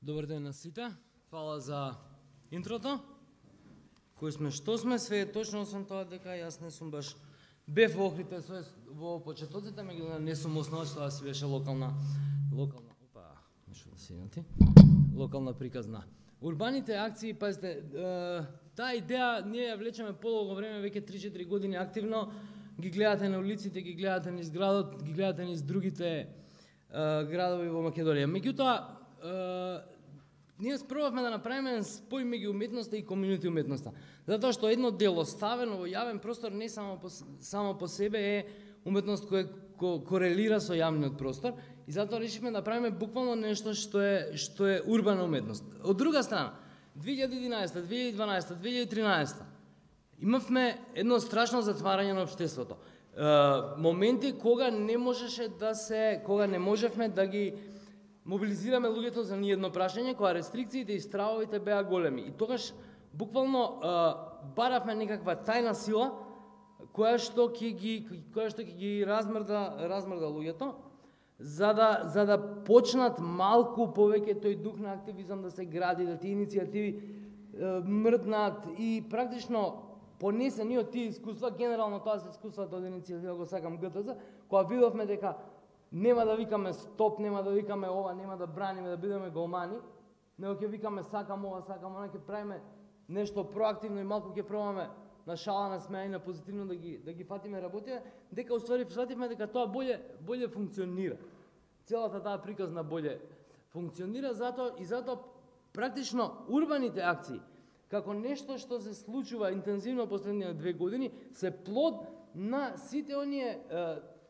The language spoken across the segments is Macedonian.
Добар ден на сите. Фала за интрото. Кои сме, што сме, све е точно, освен тоа дека јас не сум баш бев во Охридите во почетоците, меѓутоа не сум основач, тоа си беше локална приказна. Урбаните акции, пазите, таа идеја ние ја влечеме подолго време, веќе 3-4 години активно, ги гледате на улиците, ги гледате низ градот, ги гледате низ другите градови во Македонија. Меѓутоа, ние спробавме да направиме спој меѓу уметноста и комјунити уметноста. Затоа што едно дело ставено во јавен простор не само по себе е уметност која корелира со јавниот простор и затоа решивме да правиме буквално нешто што е урбана уметност. Од друга страна, 2011, 2012, 2013 имавме едно страшно затварање на општеството. Моменти кога не можевме да ги мобилизираме луѓето за ни едно прашање, кога рестрикциите и стравовите беа големи. И тогаш буквално баравме некаква тајна сила која што ќе ги размрда луѓето, за да почнат малку повеќе тој дух на активизам да се гради, да тие иницијативи мрднат и практично понесени од тие искуства, генерално тоа се искуствата од иницијатива го сакам ГТЗ, кога видовме дека нема да викаме стоп, нема да викаме ова, нема да браниме, да бидеме голмани, него ќе викаме сакам ова, сакам она, ќе правиме нешто проактивно и малку ќе пробаме на шала, на смеја и на позитивно да ги фатиме работите, дека уствари фативме дека тоа боле функционира. Целата таа приказна боле функционира, затоа практично урбаните акции, како нешто што се случува интензивно последните 2 години, се плод на сите оние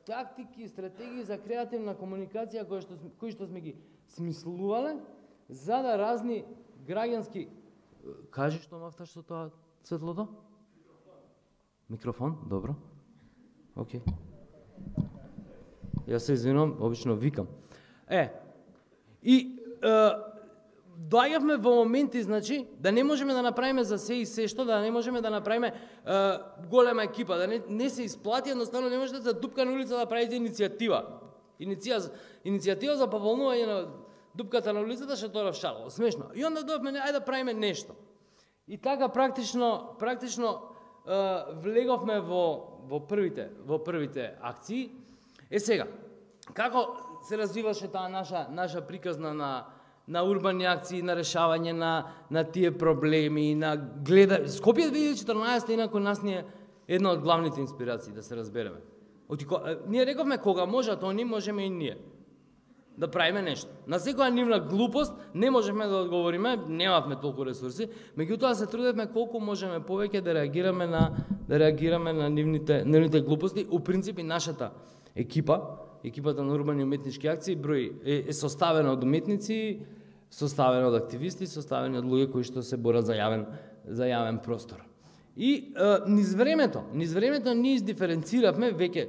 тактики, стратегии за креативна комуникација кои што сме ги смислувале, за да разни граѓански... Кажи што мафташ со тоа светлото? Микрофон, добро. Океј. Јас се извинувам, обично викам. Доаѓавме во моменти, значи, да не можеме да направиме за се и се што, да не можеме да направиме голема екипа, да не се исплати, едноставно не можете да дупка на улица да правите иницијатива. Иницијатива за пополнување на дупката на улицата, што тоа шало, смешно. И онда дојавме, ајде да правиме нешто. И така практично влеговме во првите акции. Сега, како се развиваше таа наша приказна на урбани акции, на решавање на тие проблеми, на Скопје 2014 инако нас ни е една од главните инспирации, да се разбереме. Ние рековме кога можат они, можеме и ние да правиме нешто. На секоја нивна глупост не можевме да одговориме, немавме толку ресурси, меѓутоа се трудевме колку можеме повеќе да реагираме на нивните глупости. У принцип и нашата екипата на урбани уметнички акции е составена од уметници, составена од активисти, составена од луѓе кои што се борат за јавен простор. И низ времето ние издиференциравме веќе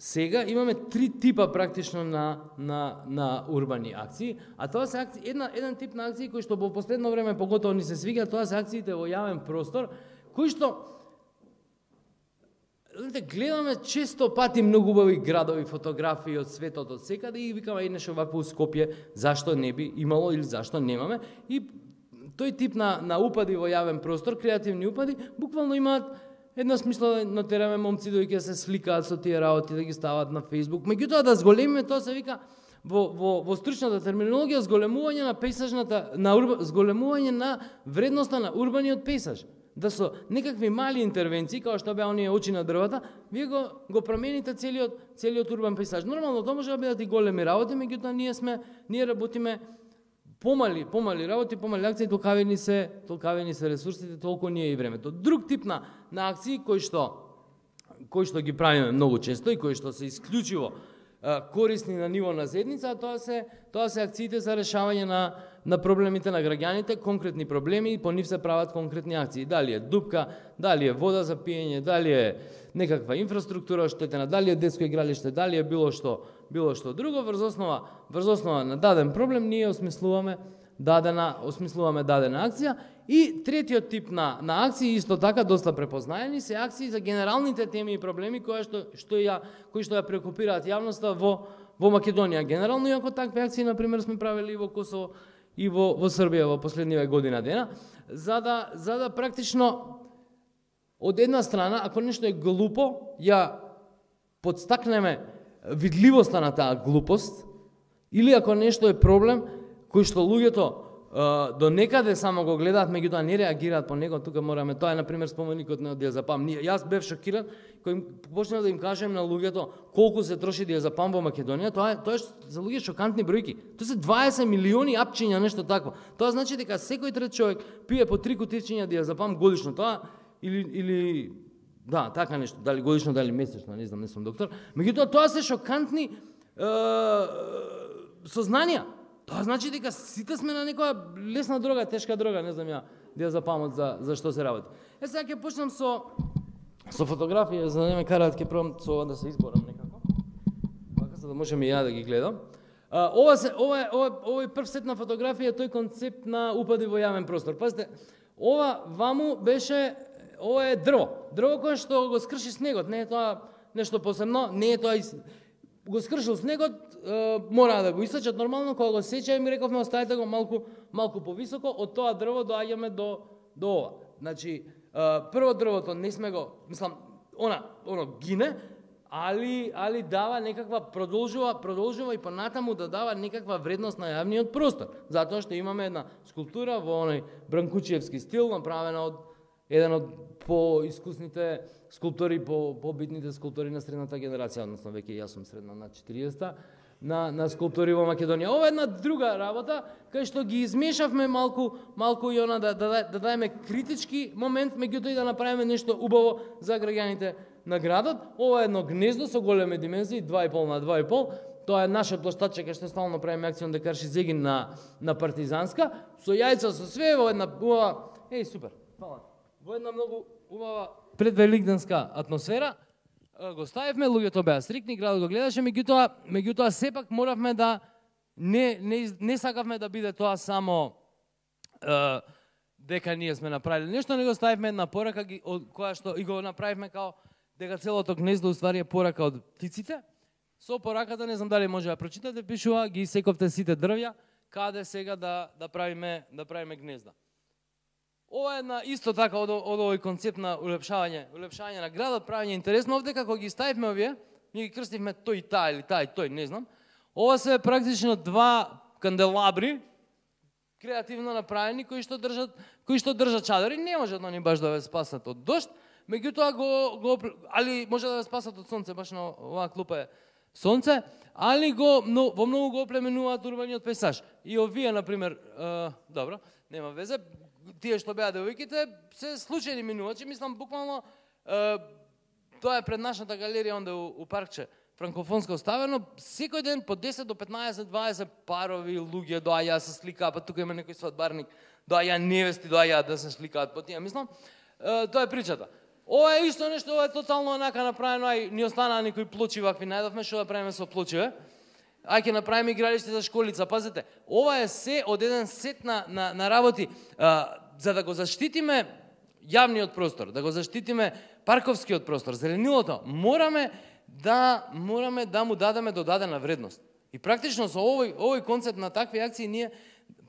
сега имаме 3 типа практично на урбани акции, а тоа се еден тип на акции кои што во последно време поготово ни се свига, тоа се акциите во јавен простор, кои што гледаме често пати многу убави градови, фотографии од светот од секаде и викаме нешто вакво у Скопје, зашто не би имало или зашто немаме. И тој тип на упади во јавен простор, креативни упади, буквално имаат една смисла на тераме момци дојќи се сликаат со тие работи, да ги стават на Facebook. Меѓутоа да зголемиме, тоа се вика во стручната терминологија зголемување на вредноста на урбаниот пейзаж. Да со некакви мали интервенции, како што беа оние очи на дрвата, вие го промените целиот урбан пейзаж. Нормално тоа може да бидат и големи работи, меѓутоа ние работиме помали работи, помали акции, толкавени се ресурсите, толку ние и времето. Друг тип на акции кои што ги правиме многу често и кои што се исклучиво корисни на ниво на заедница, тоа се акциите за решавање на проблемите на граѓаните, конкретни проблеми, и по нив се прават конкретни акции. Дали е дупка, дали е вода за пиење, дали е некаква инфраструктура оштетена, дали е детско игралиште, дали е било што друго, врз основа на даден проблем ние осмислуваме дадена акција. И третиот тип на акции, исто така доста препознаени, се акции за генералните теми и проблеми кои што ја преокупираат јавноста во Македонија генерално, иако такви акции, например, сме правили и во Косово и во Србија во последниве година дена, за да практично од една страна, ако нешто е глупо, ја подстакнеме видливоста на таа глупост, или ако нешто е проблем кој што луѓето до некаде само го гледаат, меѓутоа не реагираат по него, тука мораме, тоа е на пример споменикот на диазепам. Јас бев шокиран кога почнав да им кажем на луѓето колку се троши диазепам во Македонија, тоа е за луѓе шокантни бројки. Тоа се 20 милиони апчиња, нешто такво. Тоа значи дека секој трет човек пие по 3 кутичиња диазепам годишно. Тоа или да, така нешто, дали годишно, дали месечно, не знам, не сум доктор. Меѓутоа тоа се шокантни сознанија. Тоа значи дека сите сме на некоја лесна дрога, тешка дрога, не знам ја, диазепамот за што се работи. Сега ќе почнам со фотографија, за да не ме караат, ќе пробам со ова да се изборам некако. Вака за да можам и ја да ги гледам. Овој прв сет на фотографија, тој концепт на упади во јавен простор. Пазите, ова ваму беше, ова е дрво. Дрво кое што го скрши снегот, не е тоа нешто посебно, не е тоа го скршил снегот, мора да го исечат нормално, кога го сеча и ми рековме оставете го малку повисоко, од тоа дрво доаѓаме до ова. Значи, прво дрвото не сме го, мислам, оно гине, али дава некаква продолжува и понатаму да дава некаква вредност на јавниот простор. Затоа што имаме една скулптура во оној бранкучиевски стил, направена од еден од поискусните скулптори, побитните скулптори на средната генерација, односно веќе јас сум средна на 40-та, на скулптори во Македонија. Ова е една друга работа, кај што ги измешавме малку и она да даеме критички момент, меѓутоа и да направиме нешто убаво за граѓаните на градот. Ова е едно гнездо со големи димензии, 2,5 на 2,5. Тоа е наша площадче кај што стално правиме акцион Декарши Зегин на Партизанска, со јајца, со све во една убава, супер, фала. Во една многу убава предвеликденска атмосфера, го ставивме, луѓето беа стрикни, градот го гледаше, меѓутоа сепак моравме да не сакавме да биде тоа само дека ние сме направили нешто, него ставивме една порака која што и го направивме као дека целото гнездо уствари е порака од птиците. Со пораката, не знам дали може да прочитате, пишува ги сековте сите дрвја каде сега да правиме гнезда. Ова е исто така од овој концепт на улепшавање на градот, правење интересно. Овде како ги ставивме овие, ние ги крстивме тој и таа или таа и тој, не знам. Ова се практично два канделабри, креативно направени, кои што држат чадори. Не можат они баш да ве спасат од дожд, меѓутоа али може да ве спасат од сонце, баш на оваа клупа е сонце, али во многу го оплеменуваат урбаниот пейзаж. И овие, например, добро, нема везе, тие што беа девојките се случајни минувачи, мислам буквално тоа е пред нашата галерија онде у паркче франкофонско оставено, секој ден по 10 до 15, 20 парови луѓе доаѓаа се сликаа, па тука има некој свадбарник, доаѓаа невести, доаѓаа да се сликаат по тие, мислам, тоа е причата. Ова е исто нешто, ова е тотално онака направено, ни останаа некои плочи вакви, најдовме што да правиме со плочиве. Ќе направиме игралиште за школица, пазете, ова е се од еден сет на работи, за да го заштитиме јавниот простор, да го заштитиме парковскиот простор, зеленилото, мораме да му дадеме додадена вредност. И практично со овој концепт на такви акции ние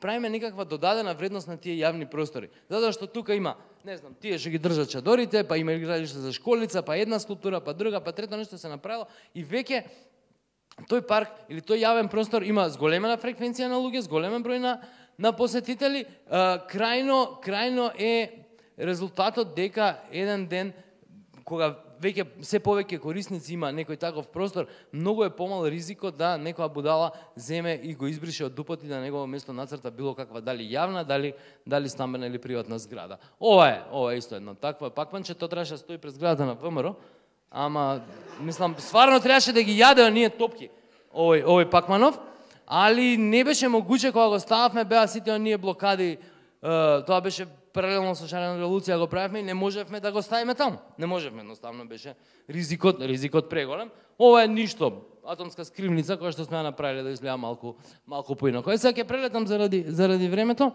правиме некаква додадена вредност на тие јавни простори. Затоа што тука има, не знам, тие што ги држат чадорите, па има игралиште за школица, па една скулптура, па друга, па трето нешто се направило и веќе тој парк или тој јавен простор има зголемена фреквенција на луѓе, зголемен број на посетители. Крајно е резултатот дека еден ден, кога веќе се повеќе корисници има некој таков простор, многу е помал ризикот да некоја будала земе и го избрише од дупот и на негово место нацрта било каква, дали јавна, дали стамбена или приватна зграда. Ова е исто едно таква пакманче, тоа требаше да стои пред зградата на ВМРО, ама, мислам, стварно требаше да ги јаде оние топки, овој пакманов, али не беше могуче кога го стававме, беа сите оние блокади, тоа беше паралелно со шарена револуција го правевме и не можевме да го ставиме таму. Не можевме, едноставно беше ризикот преголем. Ова е ништо, атомска скривница која што сме ја направиле да изгледа малку поинако. Сега ќе прелетам заради времето.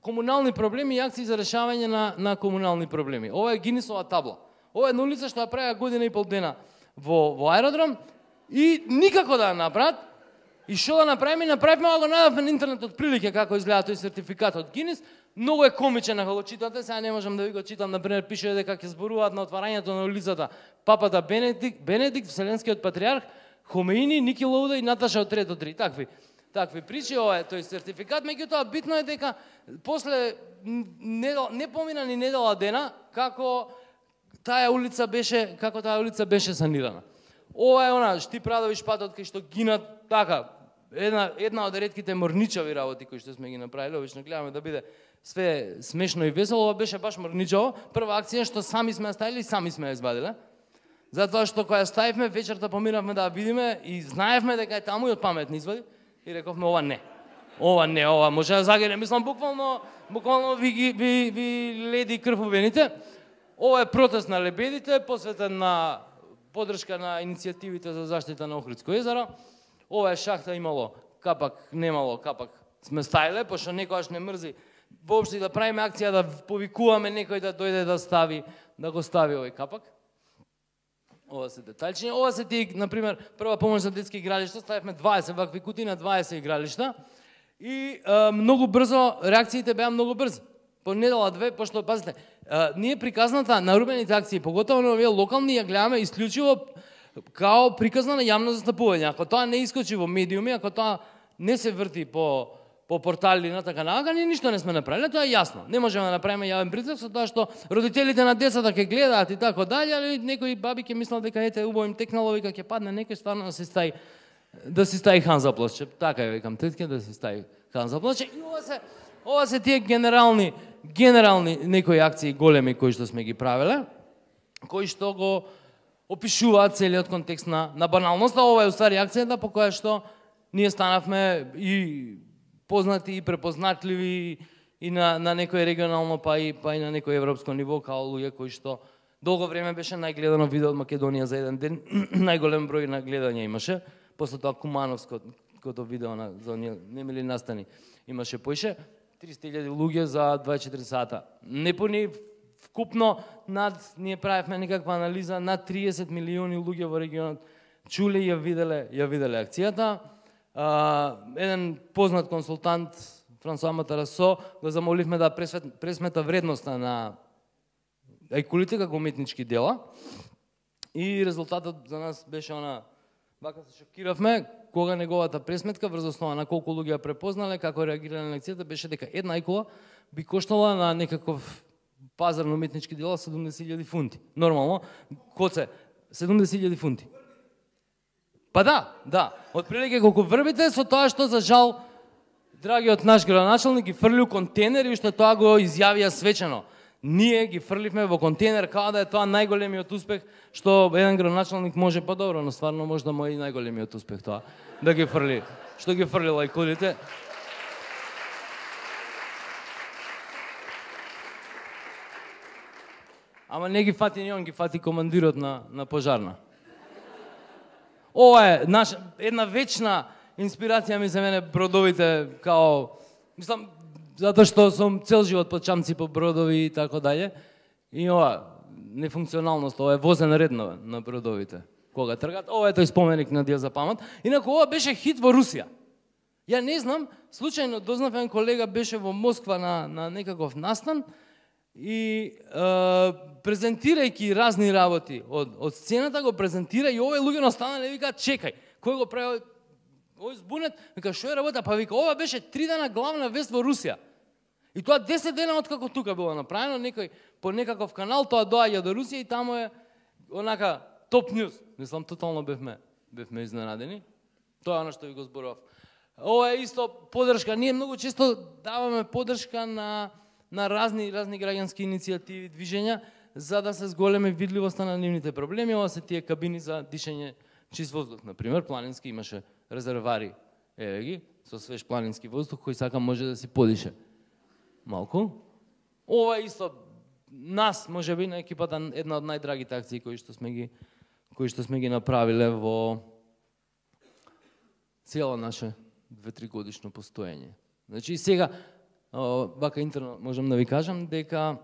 Комунални проблеми и акции за решавање на комунални проблеми. Ова е Гинисова табла. Ова е една улица што ја правеа година и пол дена во аеродром и никако да ја направат, И што да направиме? Направивме, го најавме на интернет од прилike како изгледа тој сертификат од Гинис. Многу е комичен ако го читате, сега не можам да ви го читам, например, пише дека ќе зборуваат на отварањето на улицата папата Бенедикт, Вселенскиот патриарх, Хомеини, Ники Лауда и Наташа од Трето Три. Такви причи, ова е тој сертификат, меѓутоа битно е дека после не помина ни недела дена како таа улица беше санирана. Ова е она Шти Прадовиш патот кај што гинат така една од ретките морничави работи кои што сме ги направиле, обично гледаме да биде све смешно и весело, ова беше баш морничаво. Прва акција што сами сме ја ставиле и сами сме ја извадиле. Затоа што кога ја ставивме, вечерта поминавме да ја видиме и знаевме дека е таму и од памет не извади. И рековме ова може да загине. Мислам буквално ви леди крв у вените. Ова е протест на лебедите, посветен на поддршка на иницијативите за заштита на Охридско езеро. Ова е шахта имало капак, немало капак. Сме ставиле, пошто некојаш не мрзи воопшто да правиме акција да повикуваме некој да дојде да го стави овој капак. Ова се деталчиња. Ова се тие, например, прва помош за детски игралишта, ставивме 20 вакви кутии на 20 игралишта и многу брзо, реакциите беа многу брзи. По недела две, пошто, пазите, ние приказната на рубените акции, поготово на овие локални, ја гледаме исклучиво као приказна на јавно застапување. Ако тоа не искочи во медиуми, ако тоа не се врти по портали на така нака, ние ништо не сме направиле, тоа е јасно. Не можеме да направиме јавен притиск со тоа што родителите на децата ќе гледаат и така дале, али некои баби ќе мислат дека ете убаво им текнало, вика ќе падне некој стварно да се стави ханзаплаче. Така е, викам, тетке да се стави ханзаплаче. И ова се тие генерални некои акции големи кои што сме ги правеле, кои што го опишуваат целиот контекст на баналноста. Ова е уствари акцијата по која што ние станавме и познати и препознатливи и на некој регионално па и на некој европско ниво као луѓе кои што долго време беше најгледано видео од Македонија за еден ден, најголем број на гледање имаше. После тоа Кумановското видео за немили настани имаше поише 300.000 луѓе за 24 сата. Непуни вкупно ние правевме некаква анализа над 30 милиони луѓе во регионот чуле и ја виделе акцијата. Еден познат консултант, Франсуа Матарасо, го замоливме да пресмета вредноста на ајкулите како уметнички дела. И резултатот за нас беше вака се шокиравме, кога неговата пресметка врз основа на колку луѓе ја препознале, како реагирале на акцијата, беше дека една ајкула би коштала на некаков пазар на уметнички дела 70.000 фунти. Нормално, коце, 70.000 фунти. Па да. Отприлike колку врбите, со тоа што за жал драгиот наш градоначалник ги фрли у контейнер и уште тоа го изјавија свечено. Ние ги фрливме во контейнер као да е тоа најголемиот успех што еден градоначалник може, па добро, но стварно може да му е и најголемиот успех тоа да ги фрли. Што ги фрли лајкулите. Ама не ги фати ни он, ги фати командирот на пожарна. Ова е една вечна инспирација ми за мене бродовите, као, мислам, затоа што сум цел живот под чамци по бродови и така дале. И ова нефункционалност, ова е возен ред на бродовите. Кога тргат, ова е тој споменик на Дијаза Памат. Инаку ова беше хит во Русија. Ја не знам, случајно дознав еден колега беше во Москва на некаков настан и презентирајќи разни работи од сцената го презентира и овој луѓе останале и викаат чекај, кој го прави овој збунет, вика што е работа, па вика ова беше 3 дена главна вест во Русија. И тоа 10 дена откако тука било направено, некој по некаков канал тоа доаѓа до Русија и таму е онака топ ньюс. Мислам тотално бевме изненадени. Тоа е она што ви го зборував. Ова е исто поддршка. Ние многу често даваме поддршка на разни граѓански иницијативи, движења, за да се зголеме видливоста на нивните проблеми. Ова се тие кабини за дишење чист воздух, например, планински имаше резервари, еве ги, со свеж планински воздух кој сака може да си подише малку. Ова е исто нас, можеби на екипата, една од најдрагите акции кои што сме ги направиле во цело наше 2-3 годишно постоење. Значи сега вака интерно можам да ви кажам дека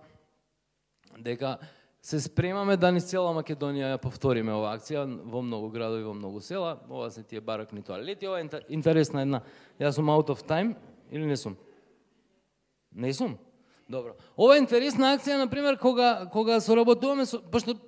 се спремаме да низ цела Македонија ја повториме оваа акција во многу градови, во многу села. Ова се тие баракни тоалети. Ова е интересна една. Јас сум out of time или не сум? Не сум? Добро. Ова е интересна акција, например, кога соработуваме со, пошто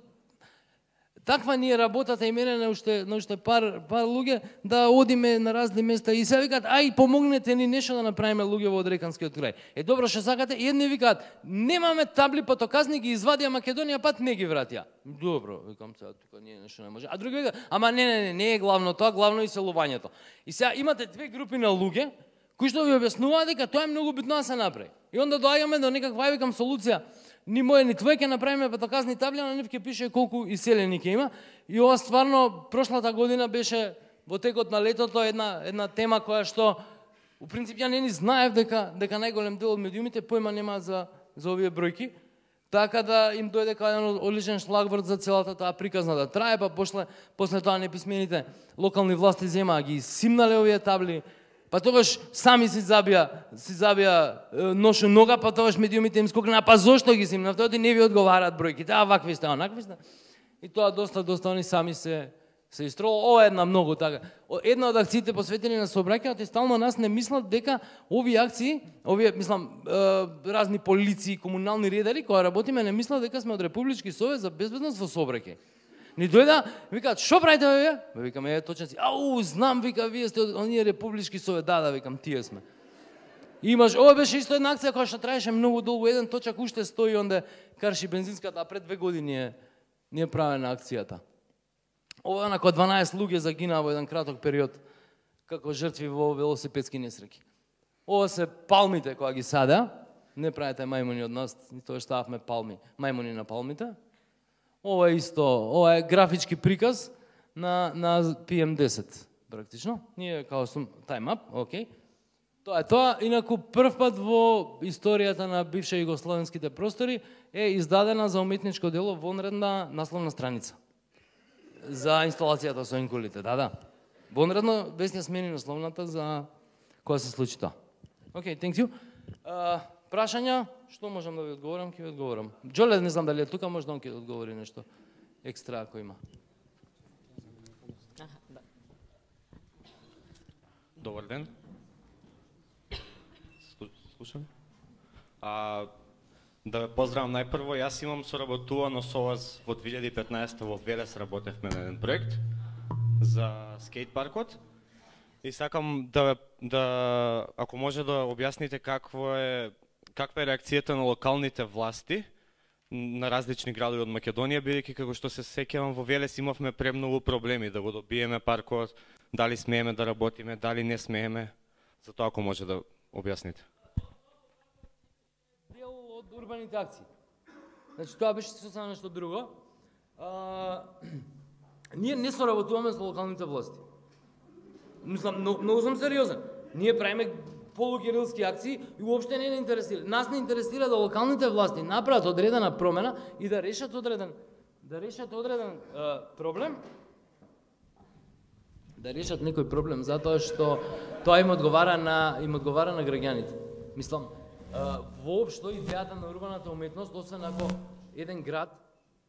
таква ни е работата и мене на уште пар луѓе да одиме на разни места и се викаат ај помогнете ни нешто да направиме луѓе во одреканскиот крај. Добро што сакате, едни викаат немаме табли потоказни, ги извадија Македонија пат не ги вратија. Добро, викам сега тука ние нешто не може. А други викаат ама не е главно тоа, главно е иселувањето. И сега имате две групи на луѓе кои што ви објаснуваат дека тоа е многу битно да се направи. И онда доаѓаме до некаква викам солуција. Ни моје, ни твој ќе направиме патоказни табли, на нив ќе пише колку иселени ќе има. И ова стварно прошлата година беше во текот на летото една тема која што у принцип ја не ни знаев дека најголем дел од медиумите појма нема за овие бројки. Така да им дојде кај еден одличен шлагворд за целата таа приказна да трае, па после тоа неписмените локални власти земаа ги симнале овие табли. Па тогаш сами си забија ношу нога, па тогаш медиумите им скокнаа, па зошто ги симнавте, оти не ви одговараат бројките, а вакви сте, онакви сте. И тоа доста они сами се истроло. Ова е една многу така. Една од акциите посветени на сообраќајот и стално нас не мислат дека овие акции, разни полиции, комунални редари кои работиме, не мислат дека сме од Републички совет за безбедност во сообраќај. Ни дојда, викаат, шо правите вие? Викаме, точно си, знам, вика, вие сте од оние Републички совет, да, викам, тие сме. Имаш, ова беше исто една акција која што траеше многу долго, еден точак уште стои онде карши бензинската, а пред 2 години е правена акцијата. Ова нако 12 луѓе загинаа во еден краток период како жртви во велосипедски несреќи. Ова се палмите кои ги сада, не правите мајмуни од нас, тоа стававме палми, мајмуни на палмите. Ова е исто, ова е графички приказ на PM10, практично. Ние као сум time up, окей. Тоа е тоа, инаку прв пат во историјата на бивше југословенските простори е издадена за уметничко дело вонредна насловна страница. За инсталацијата со инкулите, да. Вонредно, без ја смени насловната за која се случи тоа. Окей, thank you. Прашања, што можам да ви одговорам, ќе ви одговорам. Џоле, не знам дали е тука, може да он ќе одговори нешто екстра ако има. Добар ден. Слушам. Да ве поздравам најпрво, јас имам соработувано со вас во 2015 во Велес работевме на еден проект за скейт паркот. И сакам ако може да објасните каква е реакцијата на локалните власти на различни градови од Македонија, бидејќи како што се сеќавам во Велес имавме премногу проблеми да го добиеме паркот, дали смееме да работиме, дали не смееме. Затоа ако може да објасните. Дел од урбаните акции. Значи тоа беше сосема нешто друго. Ние не соработуваме со локалните власти. Мислам, многу сум сериозен. Ние правиме полукирилски акции и уопште не интересира. Нас не интересира да локалните власти направат одредена промена и да решат одреден проблем. Да решат некој проблем затоа што тоа им одговара на граѓаните. Мислам, воопшто идејата на урбаната уметност, освен ако еден град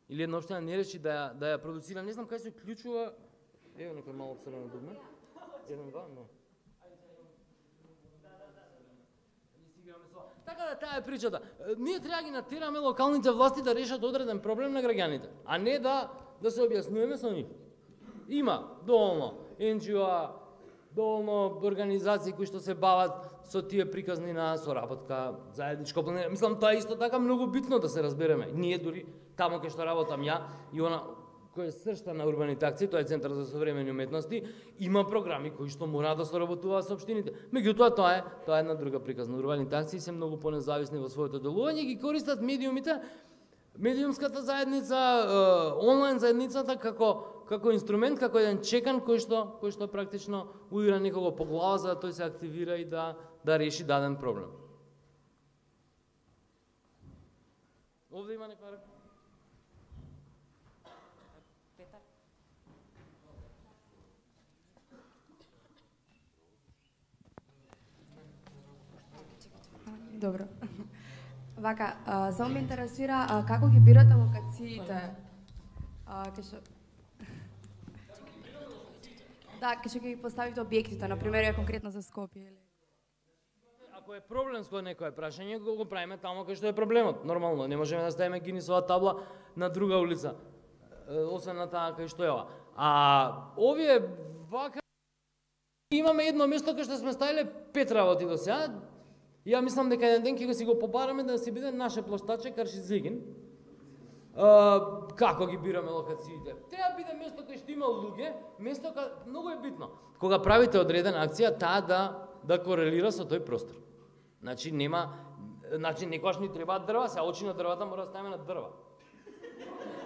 или една општина не реши да ја продуцира, не знам кај се уклучува, ево некој мало црвено дугме. Еден, два, не. Така да таа е причата. Ние треба ги натераме локалните власти да решат одреден проблем на граѓаните, а не да се објаснуваме со нив. Има доволно NGO, доволно организации кои што се бават со тие приказни на соработка, заедничко планирање. Мислам, тоа е исто така многу битно да се разбереме. Ние дури тамо кај што работам ја и она кој е сршта на урбаните акции, тоа е Центар за современи уметности, има програми кои што мора да соработуваат со општините. Меѓутоа тоа е една друга приказна. Урбаните акции се многу понезависни во своето делување, ги користат медиумите, медиумската заедница, онлайн заедницата како инструмент, како еден чекан кој што практично удира некого по глава за да тој се активира и да реши даден проблем. Овде има некоја рака? Добро. Вака, само ме интересира како ги бирате локациите? Да, кај ќе ги поставите објектите, например, конкретно за Скопје или? Ако е проблемско некое прашање, го правиме таму кај што е проблемот. Нормално, не можеме да ставиме Гинисова табла на друга улица, освен на таа кај што е ова. А овие вака имаме едно место кај што сме ставиле 5 работи до сега. Ја мислам дека еден ден ќе си го побараме да си биде наше плоштаче Каршизегин. Како ги бираме локациите? Треба биде место кај што има луѓе, место кај многу е битно. Кога правите одредена акција, таа да корелира со тој простор. Значи некогаш ни требаат дрва, се очи на дрвата мора да ставиме на дрва.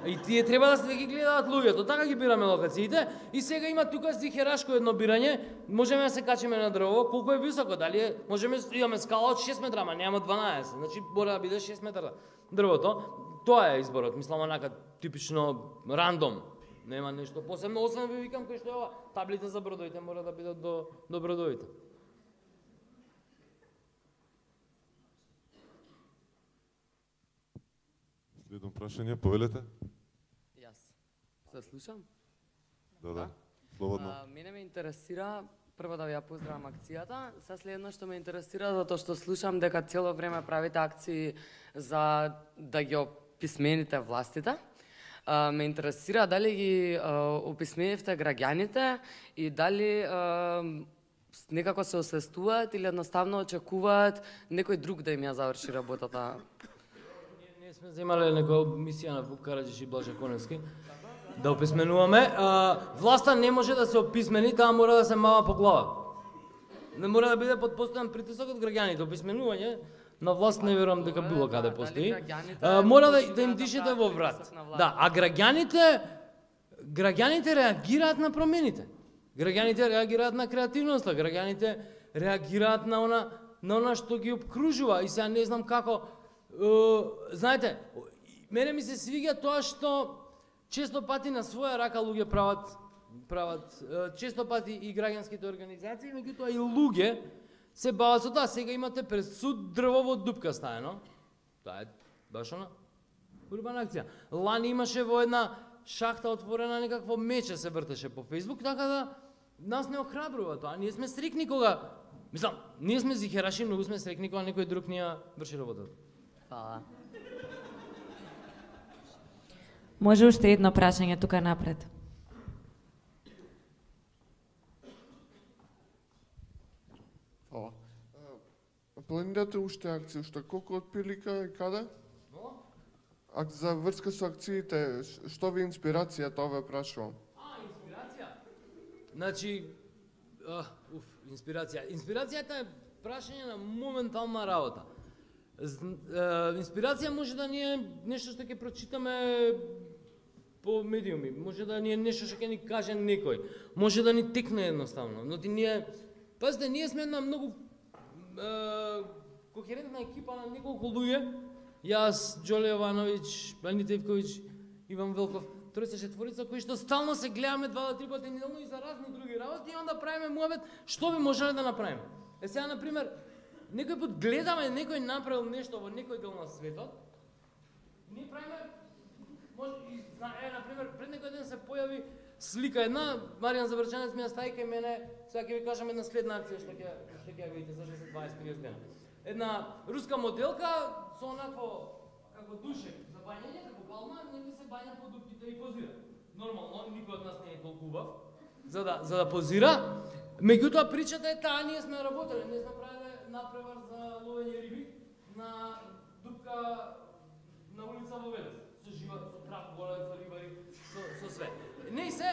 И тие треба да се ги гледаат луѓето, така ги бираме локациите. И сега има тука зихерашко едно бирање, можеме да се качиме на дрво, колку е високо, дали е, можеме имаме скала од 6 метра, ама нема 12, значи мора да биде 6 метра дрвото. Тоа е изборот, мислам онака типично рандом. Нема нешто посебно, освен ви викам кој што е ова, таблите за бродовите мора да бидат до бродовите. Следно прашање, повелете? Јас. Се слушам? Да. Слободно. Мене ме интересира, прво да ви ја поздравам акцијата, се следно што ме интересира затоа што слушам дека цело време правите акции за да ги описмените властите. Ме интересира дали ги описменивте граѓаните и дали некако се освестуваат или едноставно очекуваат некој друг да им ја заврши работата. Ние сме земале некоја мисија на Вук Караджиш и Блажа Коневски да описменуваме. Власта не може да се описмени, таа мора да се мава по глава. Не мора да биде под постојан притисок од граѓаните. Описменување на власт не верувам дека било каде постои. Мора да им дишете во врат. Да, а граѓаните реагираат на промените. Граѓаните реагираат на креативноста, граѓаните реагираат на она што ги обкружува и сега не знам како. Знаете, мене ми се свиѓа тоа што често пати на своја рака луѓе прават често пати и граѓанските организации, меѓутоа и луѓе се бават со тоа. Сега имате пред суд дрво во дупка ставено. Тоа е баш она урбана акција. Лани имаше во една шахта отворена некакво мече се вртеше по Facebook, така да нас не охрабрува тоа. Ние сме срекни кога, мислам, ние сме зихераши, многу сме срекни кога некој друг ни ја врши работата. Фала. Може уште едно прашање тука напред. Фала. Планирате уште акции, уште колку отприлика и каде? За врска со акциите, што ви инспирација, тоа ве прашувам. Инспирација? Значи, инспирација. Инспирацијата е прашање на моментална работа. Инспирација може да не е нешто што ќе прочитаме по медиуми, може да не е нешто што ќе ни каже некој, може да ни текне едноставно, но пазите, ние сме една многу кохерентна екипа на неколку луѓе, јас, Џоле Јовановиќ, Анита Ивковиќ, Иван Велков, тројца четворица кои што стално се гледаме 2-3 пати неделно и за разни други работи и онда правиме муабет што би можеле да направиме. Сега на пример, некој пат гледаме некој направил нешто во некој дел на светот, ние правиме, например, пред некој ден се појави слика една, Маријан Заврчанец ми ја стави кај мене, сега ќе ви кажам една следна акција што ќе ја видите за 10-20-30 дена. Една руска моделка со онакво како душек за бањање, како палма, нели се бања по дупките и позира. Нормално, никој од нас не е толку убав за да позира. Меѓутоа причата е таа, ние сме работеле, ние сме правеле надпревар за ловење риби на дупка на улица во Велес. Со живот, со трап, голеца, рибари, со све. Не се,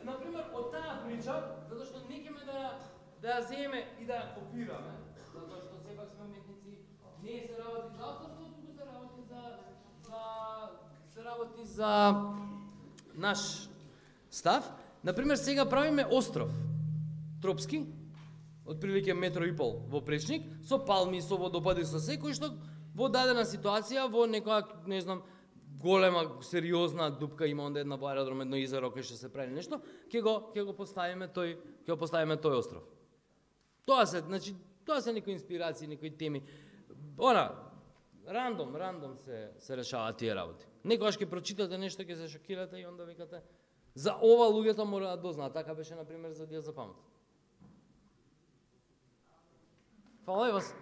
например, од таа прича, затоа што не ќеме да ја земеме и да ја копираме, затоа што сепак сме уметници, не се работи за авторство, туку се работи за наш став. Например, сега правиме остров тропски, отприлике 1,5 метри во пречник, со палми, со водопади, со секој што во дадена ситуација, во некоја, не знам, голема, сериозна дупка има онда една во аеродром, едно изеро кај што се прави нешто, ќе го поставиме тој остров. Тоа се некои инспирации, некои теми. рандом се решаваат тие работи. Некогаш ќе прочитате нешто, ќе се шокирате и онда викате за ова луѓето мора да дознаат. Така беше на пример за диазепамот. Фала и вас.